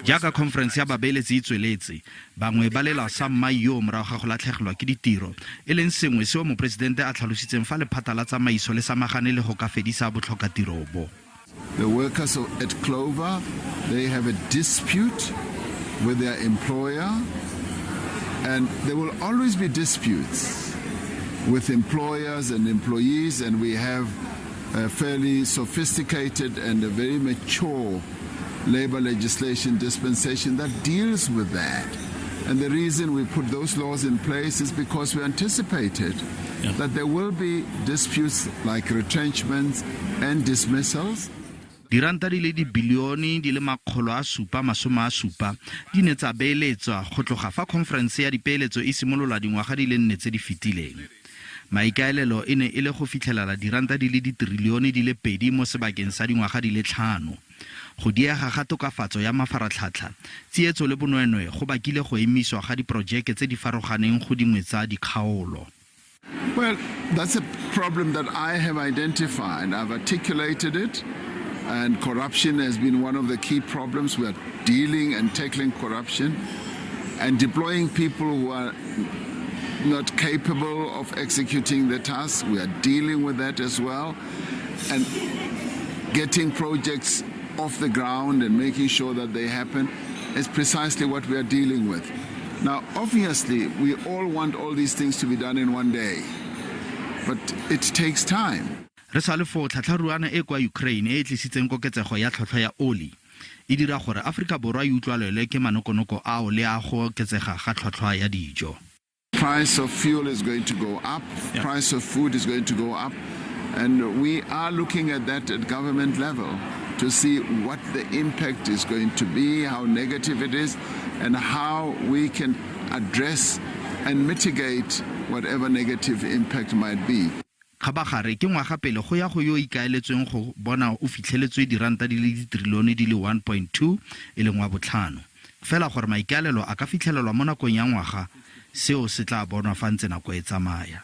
jaaka conference ya babeeletsi e tsweletse bangwe ba lela sa mmai yo morago ga go latlhegelwa ke ditiro e leng sengwe seo mopresidente a tlhalositseng fa lephata la tsamaiso le samagane le go ka fedisa botlhokatiro bo. The workers at Clover, they have a dispute with their employer, and there will always be disputes with employers and employees, and we have a fairly sophisticated and a very mature labor legislation dispensation that deals with that. And the reason we put those laws in place is because we anticipated that there will be disputes like retrenchments and dismissals. Diranta di le dibilione di le makgolo a supa masome a supa di ne tsa beeletswa go tloga fa conference ya dipeeletso e simolola dingwaga di le 4 tse di fetileng. Maikaelelo e ne e le go fitlhelela diranta di le ditrilione di le 2 mo sebakeng sa dingwaga di le 5. Go diega ga tokafatso ya mafaratlhatlha, tsietso le bonweenwee go bakile go emiswa ga diprojeke tse di faroganeng go dingwe tsa dikgaolo. Well, that's a problem that I have identified. I've articulated it. And corruption has been one of the key problems. We are dealing and tackling corruption and deploying people who are not capable of executing the task. We are dealing with that as well. And getting projects off the ground and making sure that they happen is precisely what we are dealing with. Now, obviously, we all want all these things to be done in one day, but it takes time. Re sa le fo tlhatlharuana e kwa Ukraine e tlisitseng koketsego ya tlhotlhwa ya oli e dira gore Afrika Borwa e utlwalelwe ke manokonoko ao le a go oketsega ga tlhotlhwa ya dijo. Price of fuel is going to go up, price of food is going to go up, and we are looking at that at government level to see what the impact is going to be, how negative it is, and how we can address and mitigate whatever negative impact might be. Khabagare ke ngwaga pele go ya go yo ikaeletsweng go bona o fitlheletswe diranta di le ditrilione di le 1.2 e leng wa botlhano. Fela gore maikaelelo a ka fitlhelelwa mo nakong ya ngwaga seo se tla bonwa fa ntse nako e tsamaya.